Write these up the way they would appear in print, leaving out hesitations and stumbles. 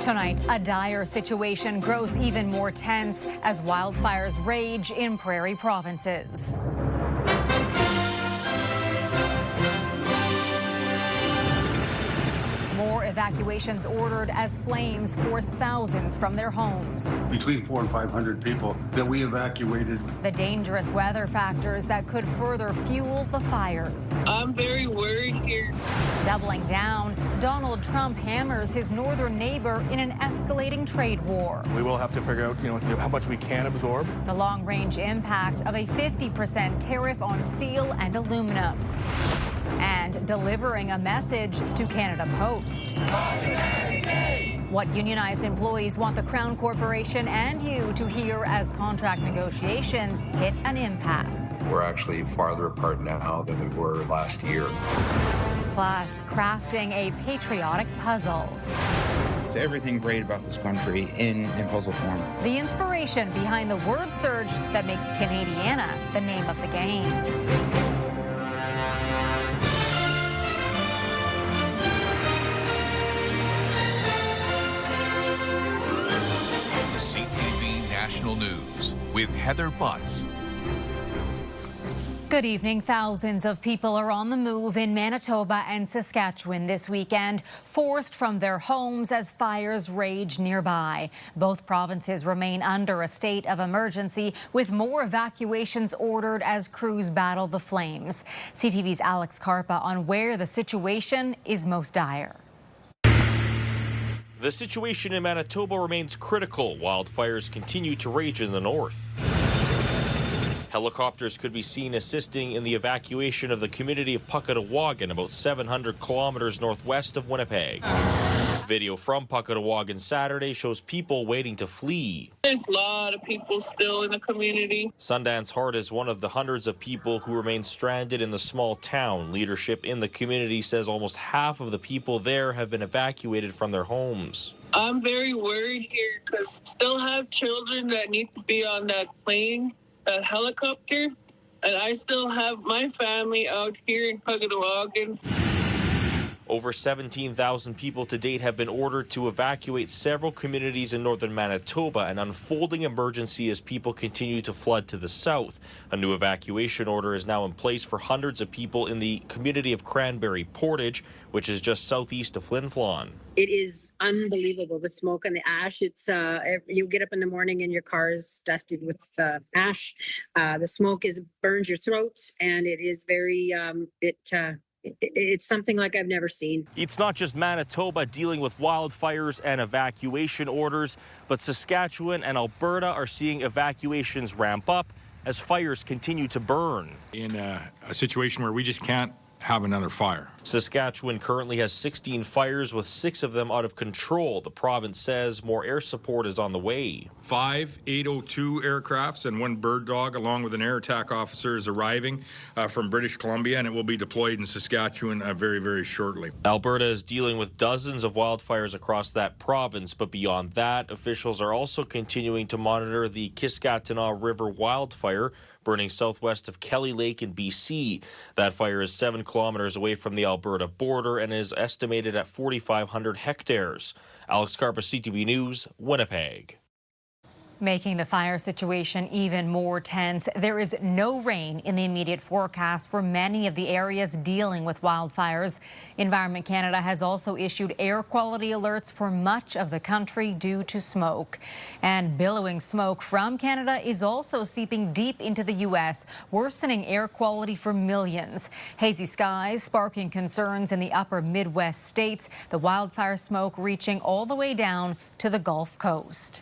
Tonight, a dire situation grows even more tense as wildfires rage in prairie provinces. More evacuations ordered as flames force thousands from their homes. Between 400 and 500 people that we evacuated. The dangerous weather factors that could further fuel the fires. I'm very worried here. Doubling down, Donald Trump hammers his northern neighbor in an escalating trade war. We will have to figure out, how much we can absorb. The long-range impact of a 50% tariff on steel and aluminum. And delivering a message to Canada Post. What unionized employees want the Crown Corporation and you to hear as contract negotiations hit an impasse. We're actually farther apart now than we were last year. Plus, crafting a patriotic puzzle. It's everything great about this country in puzzle form. The inspiration behind the word surge that makes Canadiana the name of the game. CTV National News with Heather Butts. Good evening. Thousands of people are on the move in Manitoba and Saskatchewan this weekend, forced from their homes as fires rage nearby. Both provinces remain under a state of emergency, with more evacuations ordered as crews battle the flames. CTV's Alex Karpa on where the situation is most dire. The situation in Manitoba remains critical. Wildfires continue to rage in the north. Helicopters could be seen assisting in the evacuation of the community of Puckatawagan, about 700 kilometers northwest of Winnipeg. Video from Puckatawagan Saturday shows people waiting to flee. There's a lot of people still in the community. Sundance Heart is one of the hundreds of people who remain stranded in the small town. Leadership in the community says almost half of the people there have been evacuated from their homes. I'm very worried here because still have children that need to be on that plane, that helicopter, and I still have my family out here in Puckatawagan. Over 17,000 people to date have been ordered to evacuate several communities in northern Manitoba, an unfolding emergency as people continue to flood to the south. A new evacuation order is now in place for hundreds of people in the community of Cranberry Portage, which is just southeast of Flin Flon. It is unbelievable, the smoke and the ash. It's you get up in the morning and your car is dusted with ash. The smoke burns your throat, and it is very it's something like I've never seen. It's not just Manitoba dealing with wildfires and evacuation orders, but Saskatchewan and Alberta are seeing evacuations ramp up as fires continue to burn. In a situation where we just can't have another fire. Saskatchewan currently has 16 fires, with 6 of them out of control. The province says more air support is on the way. 5 802 aircrafts and 1 bird dog, along with an air attack officer, is arriving from British Columbia, and it will be deployed in Saskatchewan very, very shortly. Alberta is dealing with dozens of wildfires across that province, but beyond that, officials are also continuing to monitor the Kiskatinaw River wildfire burning southwest of Kelly Lake in BC. That fire is 7 kilometers away from the Alberta border and is estimated at 4,500 hectares. Alex Karpa, CTV News, Winnipeg. Making the fire situation even more tense, there is no rain in the immediate forecast for many of the areas dealing with wildfires. Environment Canada has also issued air quality alerts for much of the country due to smoke. And billowing smoke from Canada is also seeping deep into the U.S., worsening air quality for millions. Hazy skies sparking concerns in the upper Midwest states, the wildfire smoke reaching all the way down to the Gulf Coast.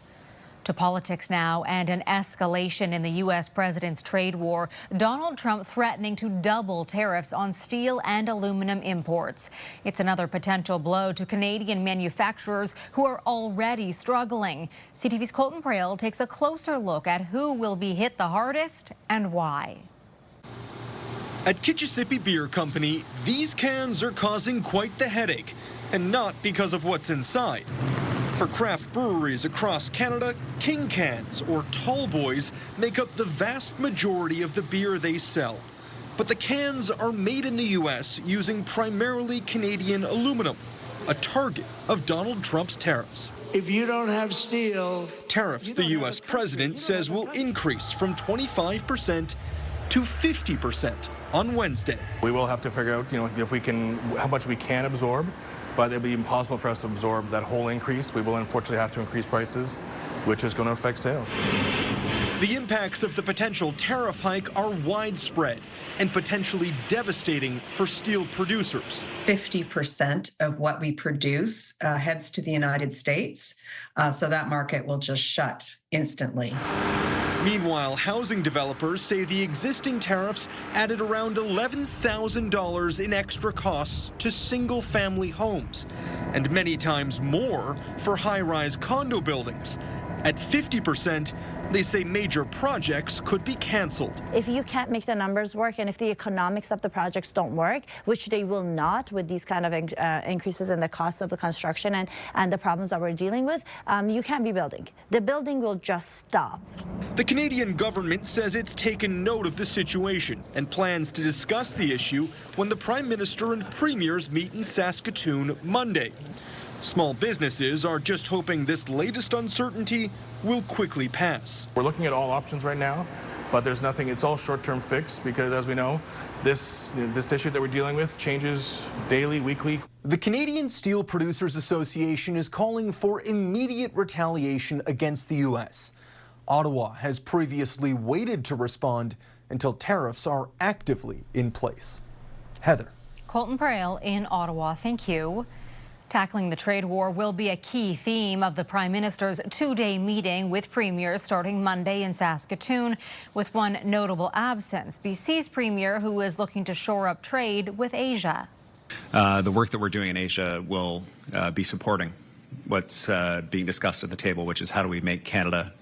To politics now, and an escalation in the U.S. president's trade war. Donald Trump threatening to double tariffs on steel and aluminum imports. It's another potential blow to Canadian manufacturers who are already struggling. CTV's Colton Prail takes a closer look at who will be hit the hardest and why. At Kitchissippi Beer Company, these cans are causing quite the headache, and not because of what's inside. For craft breweries across Canada, King Cans, or Tall Boys, make up the vast majority of the beer they sell. But the cans are made in the U.S. using primarily Canadian aluminum, a target of Donald Trump's tariffs. if you don't have steel. Tariffs, the U.S. president says, will increase from 25% to 50% on Wednesday. We will have to figure out, if we can, how much we can absorb, but it'll be impossible for us to absorb that whole increase. We will unfortunately have to increase prices, which is going to affect sales. The impacts of the potential tariff hike are widespread and potentially devastating for steel producers. 50% of what we produce heads to the United States, so that market will just shut instantly. Meanwhile, housing developers say the existing tariffs added around $11,000 in extra costs to single-family homes, and many times more for high-rise condo buildings. At 50%, they say major projects could be canceled. If you can't make the numbers work and if the economics of the projects don't work, which they will not with these kind of increases in the cost of the construction and the problems that we're dealing with, you can't be building. The building will just stop. The Canadian government says it's taken note of the situation and plans to discuss the issue when the Prime Minister and Premiers meet in Saskatoon Monday. Small businesses are just hoping this latest uncertainty will quickly pass. We're looking at all options right now, but there's nothing, it's all short-term fix because, as we know, this issue that we're dealing with changes daily, weekly. The Canadian Steel Producers Association is calling for immediate retaliation against the U.S. Ottawa has previously waited to respond until tariffs are actively in place. Heather. Colton Prail in Ottawa, thank you. Tackling the trade war will be a key theme of the Prime Minister's two-day meeting with premiers starting Monday in Saskatoon, with one notable absence, BC's premier, who is looking to shore up trade with Asia. The work that we're doing in Asia will be supporting what's being discussed at the table, which is how do we make Canada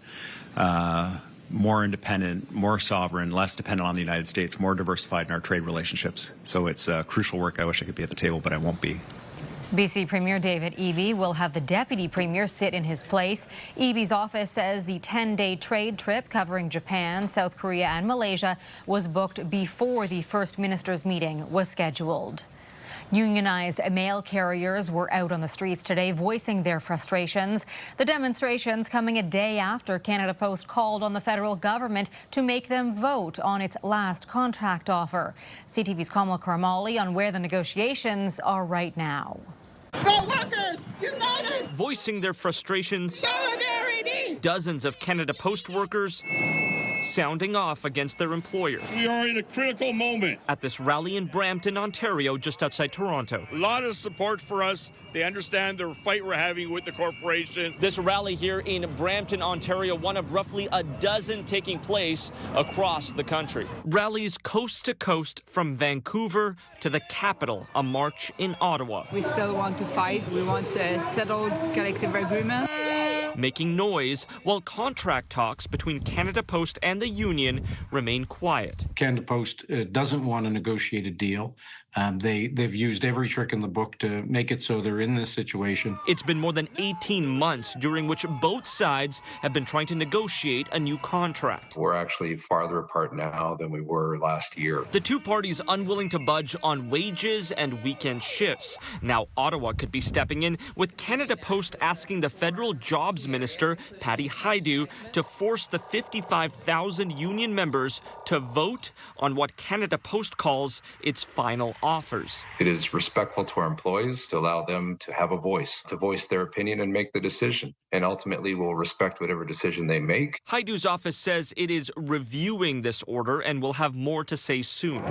more independent, more sovereign, less dependent on the United States, more diversified in our trade relationships. So it's crucial work. I wish I could be at the table, but I won't be. BC Premier David Eby will have the Deputy Premier sit in his place. Eby's office says the 10-day trade trip covering Japan, South Korea and Malaysia was booked before the First Minister's meeting was scheduled. Unionized mail carriers were out on the streets today voicing their frustrations. The demonstrations coming a day after Canada Post called on the federal government to make them vote on its last contract offer. CTV's Kamal Karamali on where the negotiations are right now. The workers united! Voicing their frustrations, solidarity! Dozens of Canada Post workers sounding off against their employer. We are in a critical moment. At this rally in Brampton, Ontario, just outside Toronto. A lot of support for us. They understand the fight we're having with the corporation. This rally here in Brampton, Ontario, one of roughly a dozen taking place across the country. Rallies coast to coast from Vancouver to the capital, a march in Ottawa. We still want to fight. We want a settled collective agreement. Making noise while contract talks between Canada Post and the union remain quiet. Canada Post doesn't want a negotiated deal. They've used every trick in the book to make it so they're in this situation. It's been more than 18 months during which both sides have been trying to negotiate a new contract. We're actually farther apart now than we were last year. The two parties unwilling to budge on wages and weekend shifts. Now Ottawa could be stepping in, with Canada Post asking the federal jobs minister, Patty Hajdu, to force the 55,000 union members to vote on what Canada Post calls its final offers. It is respectful to our employees to allow them to have a voice, to voice their opinion and make the decision. And ultimately, we'll respect whatever decision they make. Hajdu's office says it is reviewing this order and will have more to say soon.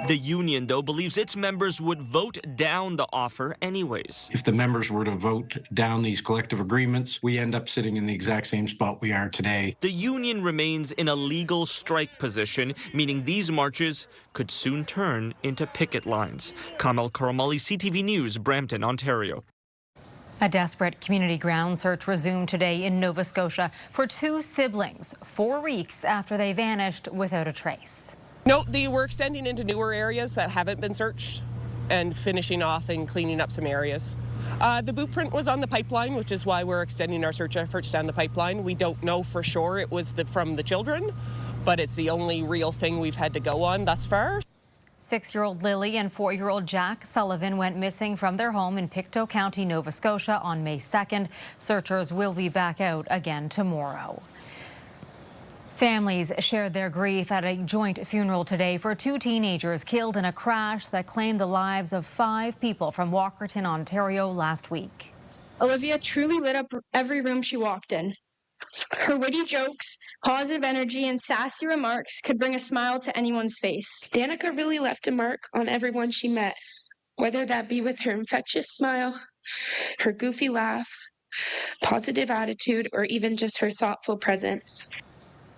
The union, though, believes its members would vote down the offer anyways. If the members were to vote down these collective agreements, we end up sitting in the exact same spot we are today. The union remains in a legal strike position, meaning these marches could soon turn into picket lines. Kamal Karamali, CTV News, Brampton, Ontario. A desperate community ground search resumed today in Nova Scotia for two siblings 4 weeks after they vanished without a trace. No, they were extending into newer areas that haven't been searched and finishing off and cleaning up some areas. The boot print was on the pipeline, which is why we're extending our search efforts down the pipeline. We don't know for sure it was from the children, but it's the only real thing we've had to go on thus far. 6-year-old Lily and 4-year-old Jack Sullivan went missing from their home in Pictou County, Nova Scotia on May 2nd. Searchers will be back out again tomorrow. Families shared their grief at a joint funeral today for 2 teenagers killed in a crash that claimed the lives of 5 people from Walkerton, Ontario last week. Olivia truly lit up every room she walked in. Her witty jokes, positive energy, and sassy remarks could bring a smile to anyone's face. Danica really left a mark on everyone she met, whether that be with her infectious smile, her goofy laugh, positive attitude, or even just her thoughtful presence.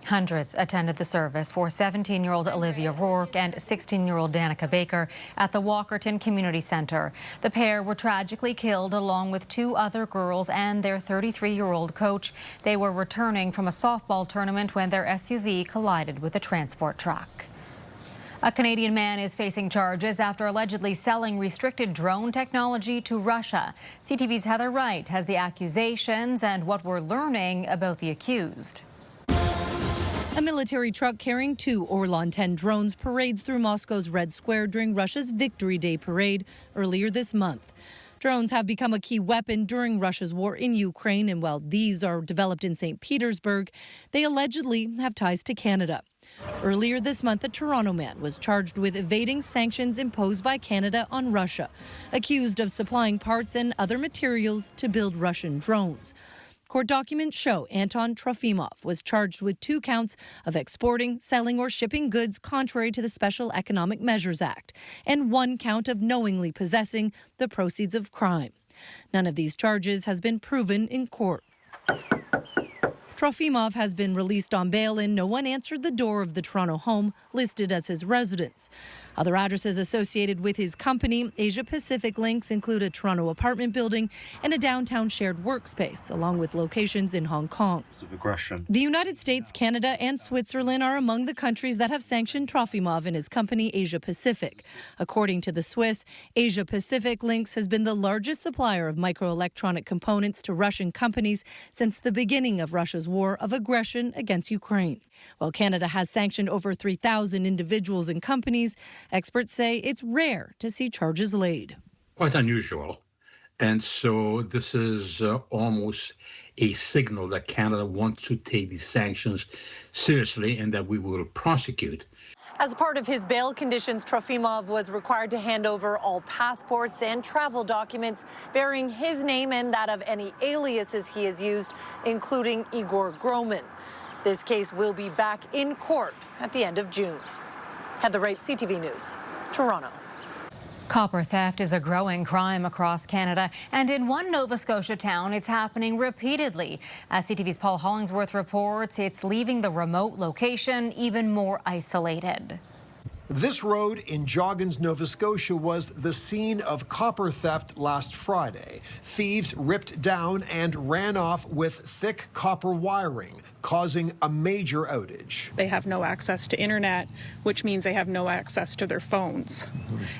Hundreds attended the service for 17-year-old Olivia Rourke and 16-year-old Danica Baker at the Walkerton Community Centre. The pair were tragically killed along with 2 other girls and their 33-year-old coach. They were returning from a softball tournament when their SUV collided with a transport truck. A Canadian man is facing charges after allegedly selling restricted drone technology to Russia. CTV's Heather Wright has the accusations and what we're learning about the accused. A military truck carrying 2 Orlan-10 drones parades through Moscow's Red Square during Russia's Victory Day parade earlier this month. Drones have become a key weapon during Russia's war in Ukraine, and while these are developed in St. Petersburg, they allegedly have ties to Canada. Earlier this month, a Toronto man was charged with evading sanctions imposed by Canada on Russia, accused of supplying parts and other materials to build Russian drones. Court documents show Anton Trofimov was charged with 2 counts of exporting, selling, or shipping goods contrary to the Special Economic Measures Act, and 1 count of knowingly possessing the proceeds of crime. None of these charges has been proven in court. Trofimov has been released on bail, and no one answered the door of the Toronto home listed as his residence. Other addresses associated with his company, Asia Pacific Links, include a Toronto apartment building and a downtown shared workspace, along with locations in Hong Kong. Of aggression. The United States, Canada, and Switzerland are among the countries that have sanctioned Trofimov and his company, Asia Pacific. According to the Swiss, Asia Pacific Links has been the largest supplier of microelectronic components to Russian companies since the beginning of Russia's war of aggression against Ukraine. While Canada has sanctioned over 3,000 individuals and companies, experts say it's rare to see charges laid. Quite unusual. And so this is almost a signal that Canada wants to take these sanctions seriously and that we will prosecute. As part of his bail conditions, Trofimov was required to hand over all passports and travel documents bearing his name and that of any aliases he has used, including Igor Groman. This case will be back in court at the end of June. Heather Wright, CTV News, Toronto. Copper theft is a growing crime across Canada, and in one Nova Scotia town, it's happening repeatedly. As CTV's Paul Hollingsworth reports, it's leaving the remote location even more isolated. This road in Joggins, Nova Scotia was the scene of copper theft last Friday. Thieves ripped down and ran off with thick copper wiring, causing a major outage. They have no access to internet, which means they have no access to their phones.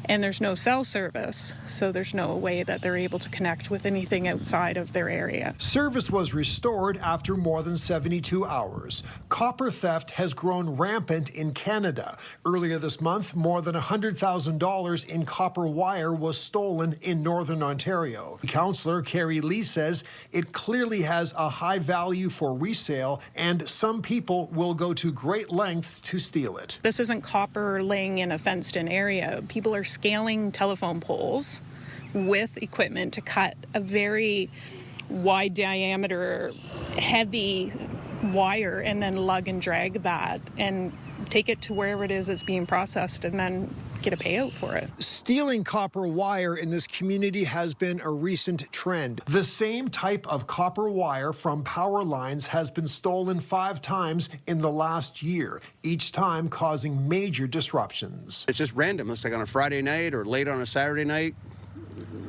And there's no cell service, so there's no way that they're able to connect with anything outside of their area. Service was restored after more than 72 hours. Copper theft has grown rampant in Canada. Earlier this month, more than $100,000 in copper wire was stolen in Northern Ontario. Councillor Carrie Lee says it clearly has a high value for resale, and some people will go to great lengths to steal it. This isn't copper laying in a fenced-in area. People are scaling telephone poles with equipment to cut a very wide diameter, heavy wire and then lug and drag that and take it to wherever it is it's being processed and then get a payout for it. Stealing copper wire in this community has been a recent trend. The same type of copper wire from power lines has been stolen 5 times in the last year, each time causing major disruptions. It's just random. It's like on a Friday night or late on a Saturday night.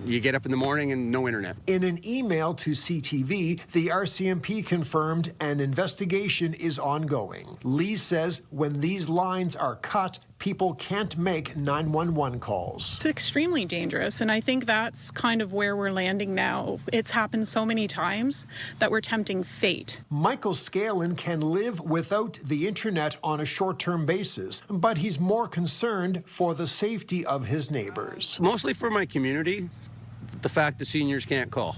You get up in the morning and no internet. In an email to CTV, the RCMP confirmed an investigation is ongoing. Lee says when these lines are cut, people can't make 911 calls. It's extremely dangerous, and I think that's kind of where we're landing now. It's happened so many times that we're tempting fate. Michael Scalin can live without the internet on a short-term basis, but he's more concerned for the safety of his neighbors. Mostly for my community, the fact that seniors can't call.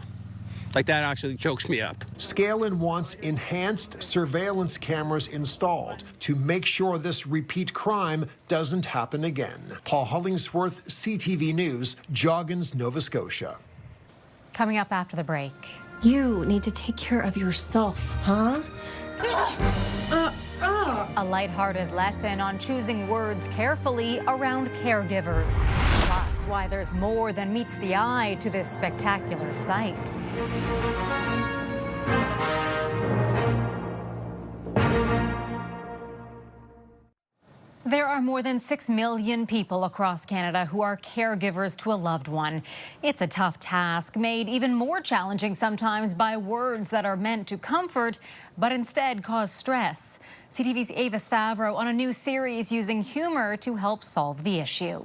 Like, that actually chokes me up. Scalin wants enhanced surveillance cameras installed to make sure this repeat crime doesn't happen again. Paul Hollingsworth, CTV News, Joggins, Nova Scotia. Coming up after the break. You need to take care of yourself, huh? A lighthearted lesson on choosing words carefully around caregivers. Plus, why there's more than meets the eye to this spectacular sight. There are more than 6 million people across Canada who are caregivers to a loved one. It's a tough task, made even more challenging sometimes by words that are meant to comfort, but instead cause stress. CTV's Avis Favreau on a new series using humor to help solve the issue.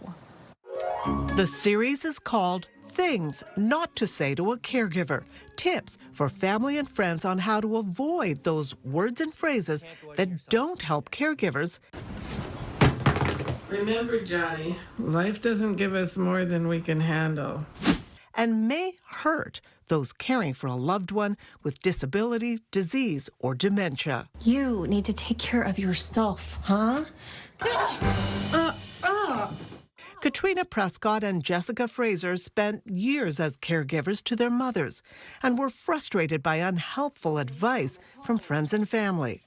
The series is called Things Not to Say to a Caregiver. Tips for family and friends on how to avoid those words and phrases that don't help caregivers. Remember, Johnny, life doesn't give us more than we can handle. And may hurt those caring for a loved one with disability, disease, or dementia. You need to take care of yourself, huh? Katrina Prescott and Jessica Fraser spent years as caregivers to their mothers and were frustrated by unhelpful advice from friends and family.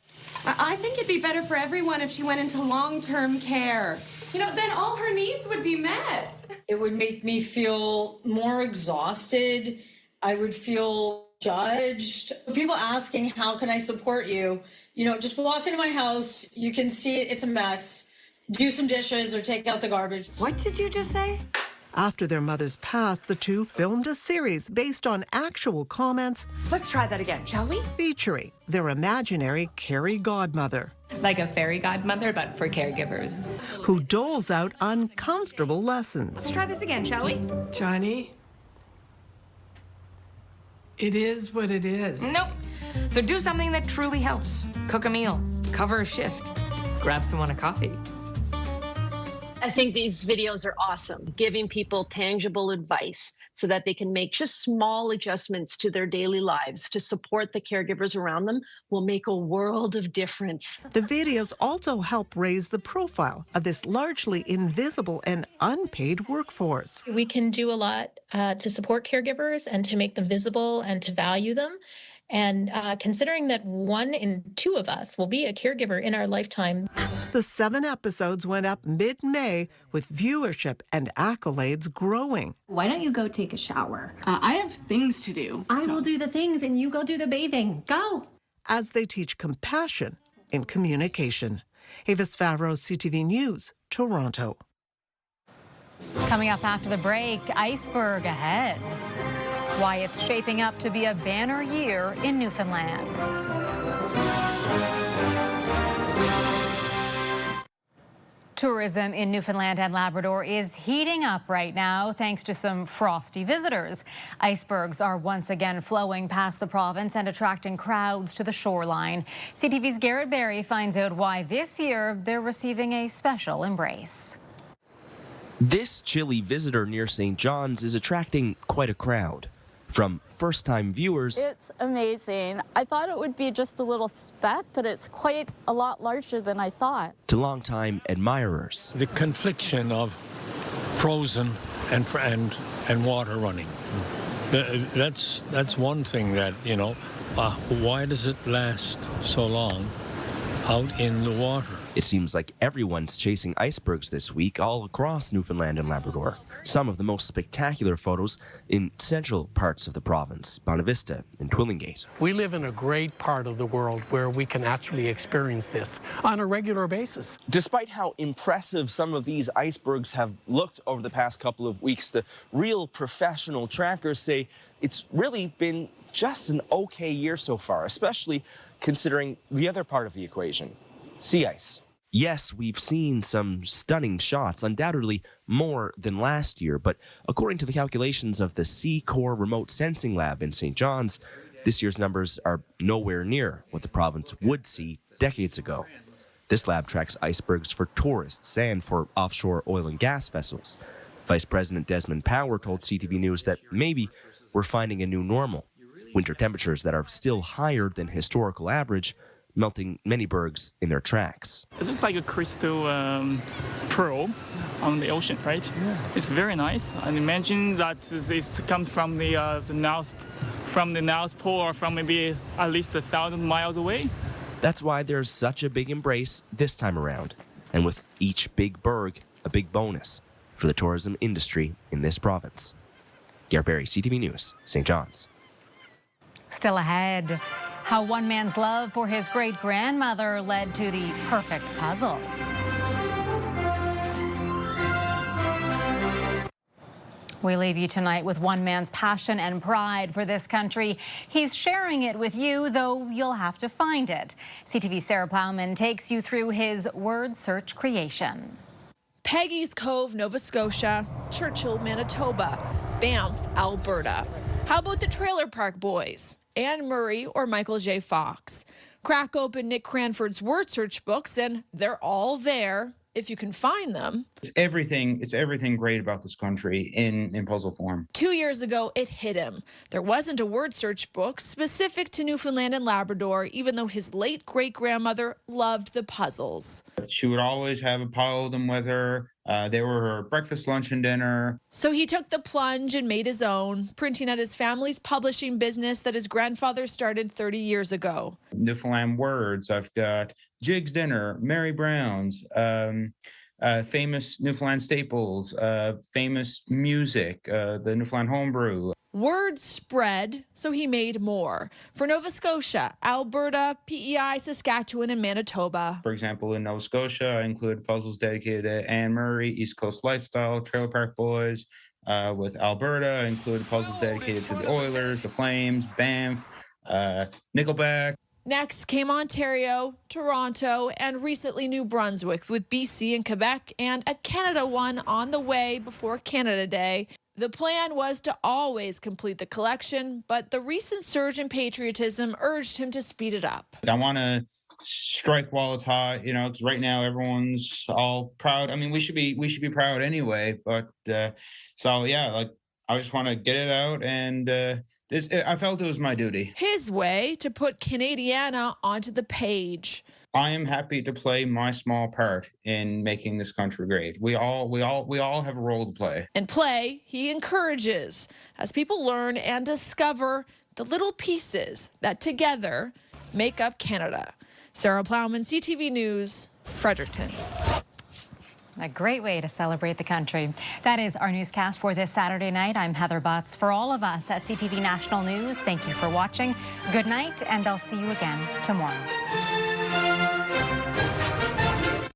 I think it'd be better for everyone if she went into long-term care. You know, then all her needs would be met. It would make me feel more exhausted. I would feel judged. People asking, how can I support you? You know, just walk into my house. You can see it's a mess. Do some dishes or take out the garbage. What did you just say? After their mothers passed, the two filmed a series based on actual comments. Let's try that again, shall we? Featuring their imaginary Carrie godmother. Like a fairy godmother, but for caregivers. Who doles out uncomfortable lessons. Let's try this again, shall we? Johnny, it is what it is. Nope. So do something that truly helps. Cook a meal, cover a shift, grab someone a coffee. I think these videos are awesome, giving people tangible advice so that they can make just small adjustments to their daily lives to support the caregivers around them will make a world of difference. The videos also help raise the profile of this largely invisible and unpaid workforce. We can do a lot to support caregivers and to make them visible and to value them. And considering that 1 in 2 of us will be a caregiver in our lifetime. The 7 episodes went up mid-May with viewership and accolades growing. Why don't you go take a shower? I have things to do. I will do the things and you go do the bathing. Go! As they teach compassion in communication. Avis Favreau, CTV News, Toronto. Coming up after the break, iceberg ahead. Why it's shaping up to be a banner year in Newfoundland. Tourism in Newfoundland and Labrador is heating up right now thanks to some frosty visitors. Icebergs are once again flowing past the province and attracting crowds to the shoreline. CTV's Garrett Berry finds out why this year they're receiving a special embrace. This chilly visitor near St. John's is attracting quite a crowd. From first-time viewers... It's amazing. I thought it would be just a little speck, but it's quite a lot larger than I thought. ...to longtime admirers. The confliction of frozen and water running. That's one thing that, you know, why does it last so long out in the water? It seems like everyone's chasing icebergs this week all across Newfoundland and Labrador. Some of the most spectacular photos in central parts of the province, Bonavista and Twillingate. We live in a great part of the world where we can actually experience this on a regular basis. Despite how impressive some of these icebergs have looked over the past couple of weeks, the real professional trackers say it's really been just an okay year so far, especially considering the other part of the equation, sea ice. Yes, we've seen some stunning shots, undoubtedly more than last year, but according to the calculations of the Sea Corps Remote Sensing Lab in St. John's, this year's numbers are nowhere near what the province would see decades ago. This lab tracks icebergs for tourists and for offshore oil and gas vessels. Vice President Desmond Power told CTV News that maybe we're finding a new normal. Winter temperatures that are still higher than historical average, melting many bergs in their tracks. It looks like a crystal pearl on the ocean, right? Yeah. It's very nice. And imagine that it comes from the North Pole or from maybe at least 1,000 miles away. That's why there's such a big embrace this time around. And with each big berg, a big bonus for the tourism industry in this province. Garrett Berry, CTV News, St. John's. Still ahead, how one man's love for his great-grandmother led to the perfect puzzle. We leave you tonight with one man's passion and pride for this country. He's sharing it with you, though you'll have to find it. CTV's Sarah Plowman takes you through his word search creation. Peggy's Cove, Nova Scotia, Churchill, Manitoba, Banff, Alberta. How about the Trailer Park Boys? Anne Murray or Michael J. Fox? Crack open Nick Cranford's word search books and they're all there if you can find them. It's everything great about this country in puzzle form. 2 years ago, it hit him. There wasn't a word search book specific to Newfoundland and Labrador, even though his late great-grandmother loved the puzzles. She would always have a pile of them with her. They were her breakfast, lunch, and dinner. So he took the plunge and made his own, printing at his family's publishing business that his grandfather started 30 years ago. Newfoundland words. I've got Jig's Dinner, Mary Brown's, famous Newfoundland staples, famous music, the Newfoundland homebrew. Word spread, so he made more. For Nova Scotia, Alberta, PEI, Saskatchewan, and Manitoba. For example, in Nova Scotia, I included puzzles dedicated to Anne Murray, East Coast Lifestyle, Trailer Park Boys. With Alberta, I included puzzles dedicated to the Oilers, the Flames, Banff, Nickelback. Next came Ontario, Toronto, and recently New Brunswick with BC and Quebec, and a Canada one on the way before Canada Day. The plan was to always complete the collection, but the recent surge in patriotism urged him to speed it up. I want to strike while it's hot, because right now everyone's all proud. I mean, we should be proud anyway, but so yeah, I just want to get it out, and I felt it was my duty. His way to put Canadiana onto the page. I am happy to play my small part in making this country great. We all have a role to play. And play, he encourages, as people learn and discover the little pieces that together make up Canada. Sarah Plowman, CTV News, Fredericton. A great way to celebrate the country. That is our newscast for this Saturday night. I'm Heather Butts. For all of us at CTV National News, thank you for watching. Good night, and I'll see you again tomorrow.